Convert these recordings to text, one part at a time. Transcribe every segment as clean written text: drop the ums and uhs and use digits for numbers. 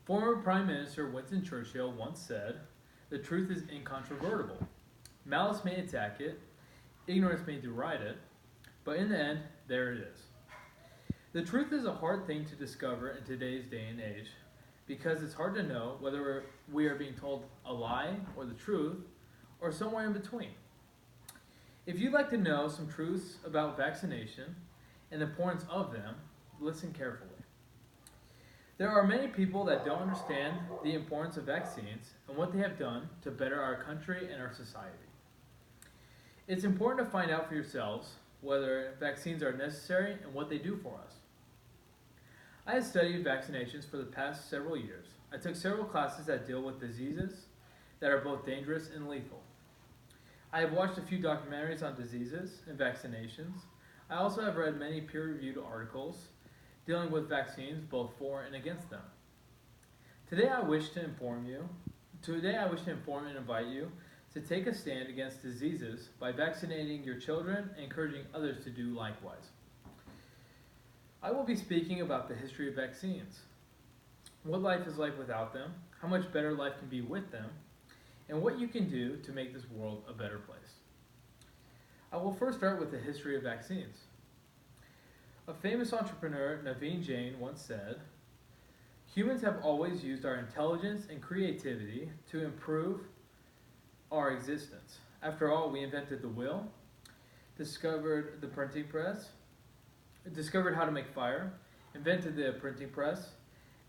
Former Prime Minister Winston Churchill once said, "The truth is incontrovertible. Malice may attack it, ignorance may deride it, but in the end, there it is." The truth is a hard thing to discover in today's day and age because it's hard to know whether we are being told a lie or the truth or somewhere in between. If you'd like to know some truths about vaccination and the importance of them, listen carefully. There are many people that don't understand the importance of vaccines and what they have done to better our country and our society. It's important to find out for yourselves whether vaccines are necessary and what they do for us. I have studied vaccinations for the past several years. I took several classes that deal with diseases that are both dangerous and lethal. I have watched a few documentaries on diseases and vaccinations. I also have read many peer-reviewed articles dealing with vaccines both for and against them. Today I wish to inform and invite you to take a stand against diseases by vaccinating your children and encouraging others to do likewise. I will be speaking about the history of vaccines, what life is like without them, how much better life can be with them, and what you can do to make this world a better place. I will first start with the history of vaccines. A famous entrepreneur, Naveen Jain, once said, "Humans have always used our intelligence and creativity to improve our existence. After all, we invented the wheel, discovered the printing press, discovered how to make fire, invented the printing press,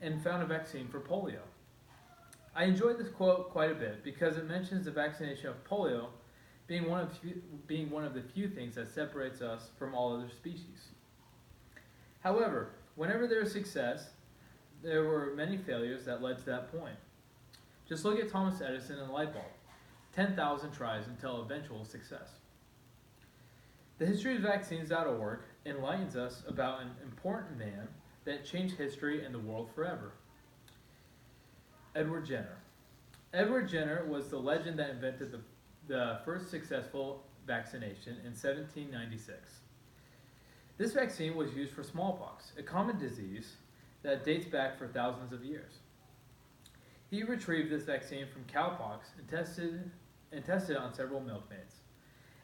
and found a vaccine for polio." I enjoyed this quote quite a bit because it mentions the vaccination of polio being one of the few things that separates us from all other species. However, whenever there is success, there were many failures that led to that point. Just look at Thomas Edison and the light bulb. 10,000 tries until eventual success. The history of vaccines.org enlightens us about an important man that changed history and the world forever. Edward Jenner. Edward Jenner was the legend that invented the first successful vaccination in 1796. This vaccine was used for smallpox, a common disease that dates back for thousands of years. He retrieved this vaccine from cowpox and tested it on several milkmaids.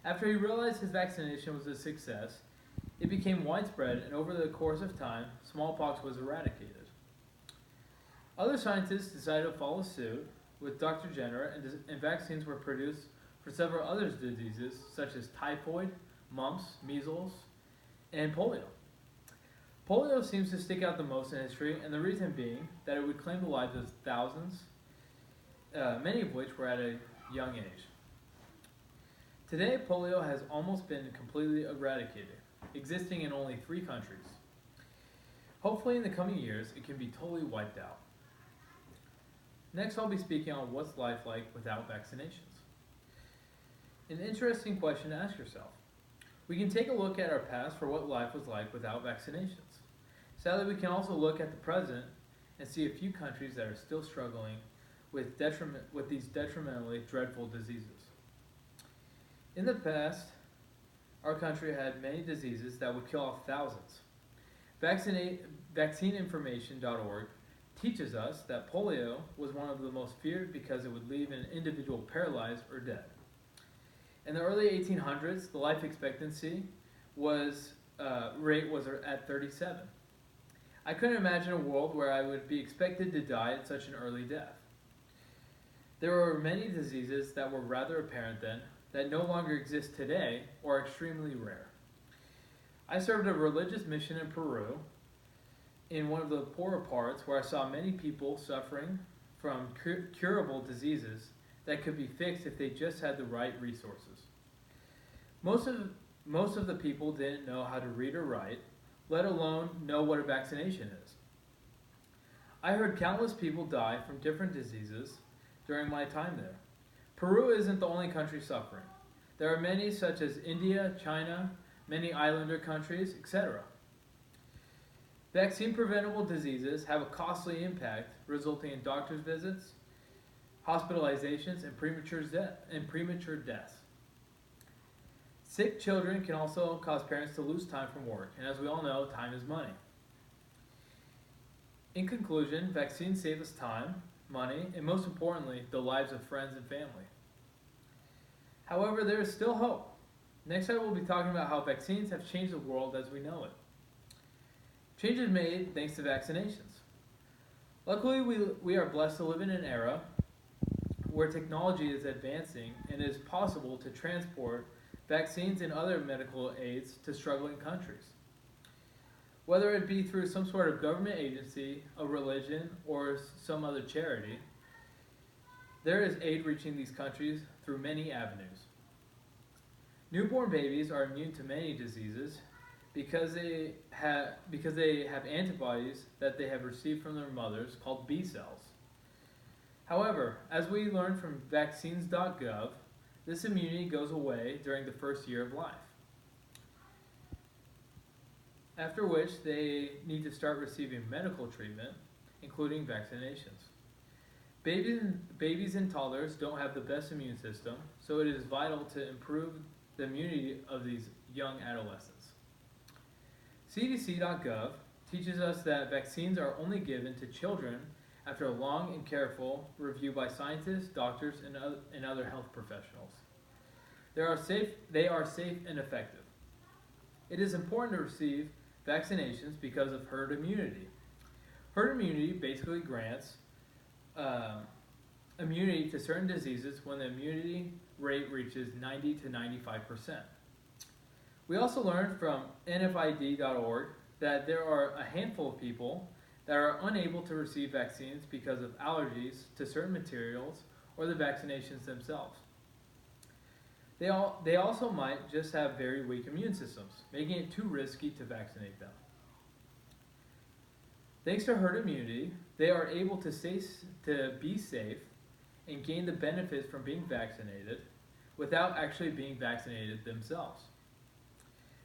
After he realized his vaccination was a success, it became widespread, and over the course of time, smallpox was eradicated. Other scientists decided to follow suit with Dr. Jenner, and vaccines were produced for several other diseases such as typhoid, mumps, measles, and polio. Polio seems to stick out the most in history, and the reason being that it would claim the lives of thousands, many of which were at a young age. Today, polio has almost been completely eradicated, existing in only 3 countries. Hopefully in the coming years, it can be totally wiped out. Next, I'll be speaking on what's life like without vaccinations. An interesting question to ask yourself. We can take a look at our past for what life was like without vaccinations. Sadly, we can also look at the present and see a few countries that are still struggling with these detrimentally dreadful diseases. In the past, our country had many diseases that would kill off thousands. Vaccineinformation.org teaches us that polio was one of the most feared because it would leave an individual paralyzed or dead. In the early 1800s, the life expectancy rate was at 37. I couldn't imagine a world where I would be expected to die at such an early death. There were many diseases that were rather apparent then that no longer exist today or are extremely rare. I served a religious mission in Peru in one of the poorer parts where I saw many people suffering from curable diseases that could be fixed if they just had the right resources. Most of the people didn't know how to read or write, let alone know what a vaccination is. I heard countless people die from different diseases during my time there. Peru isn't the only country suffering. There are many such as India, China, many islander countries, etc. Vaccine-preventable diseases have a costly impact, resulting in doctor's visits, hospitalizations, and premature deaths. Sick children can also cause parents to lose time from work, and as we all know, time is money. In conclusion, vaccines save us time, money, and most importantly, the lives of friends and family. However, there is still hope. Next, I will be talking about how vaccines have changed the world as we know it. Changes made thanks to vaccinations. Luckily, we are blessed to live in an era where technology is advancing and it is possible to transport vaccines and other medical aids to struggling countries. Whether it be through some sort of government agency, a religion, or some other charity, there is aid reaching these countries through many avenues. Newborn babies are immune to many diseases because they have antibodies that they have received from their mothers called B cells. However, as we learned from vaccines.gov, this immunity goes away during the first year of life, after which they need to start receiving medical treatment, including vaccinations. Babies and toddlers don't have the best immune system, so it is vital to improve the immunity of these young adolescents. CDC.gov teaches us that vaccines are only given to children after a long and careful review by scientists, doctors, and other health professionals. They are safe and effective. It is important to receive vaccinations because of herd immunity. Herd immunity basically grants immunity to certain diseases when the immunity rate reaches 90 to 95%. We also learned from NFID.org that there are a handful of people that are unable to receive vaccines because of allergies to certain materials or the vaccinations themselves. They also might just have very weak immune systems, making it too risky to vaccinate them. Thanks to herd immunity, they are able to be safe and gain the benefits from being vaccinated without actually being vaccinated themselves.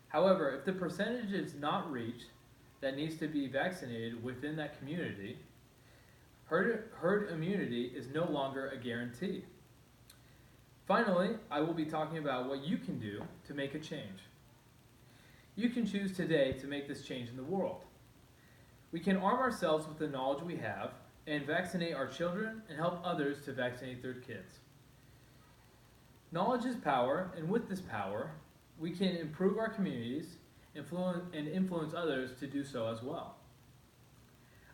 However, if the percentage is not reached that needs to be vaccinated within that community, herd immunity is no longer a guarantee. Finally, I will be talking about what you can do to make a change. You can choose today to make this change in the world. We can arm ourselves with the knowledge we have and vaccinate our children and help others to vaccinate their kids. Knowledge is power, and with this power, we can improve our communities and influence others to do so as well.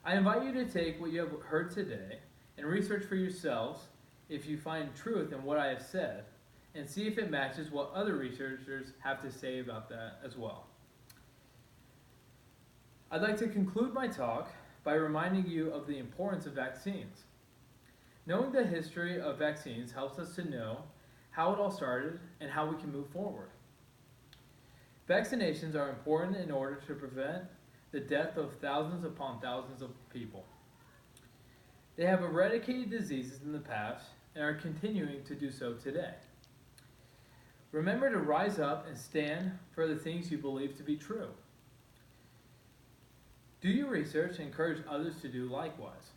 I invite you to take what you have heard today and research for yourselves if you find truth in what I have said, and see if it matches what other researchers have to say about that as well. I'd like to conclude my talk by reminding you of the importance of vaccines. Knowing the history of vaccines helps us to know how it all started and how we can move forward. Vaccinations are important in order to prevent the death of thousands upon thousands of people. They have eradicated diseases in the past and are continuing to do so today. Remember to rise up and stand for the things you believe to be true. Do your research and encourage others to do likewise.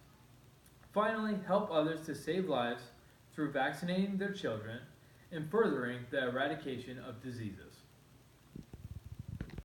Finally, help others to save lives through vaccinating their children and furthering the eradication of diseases.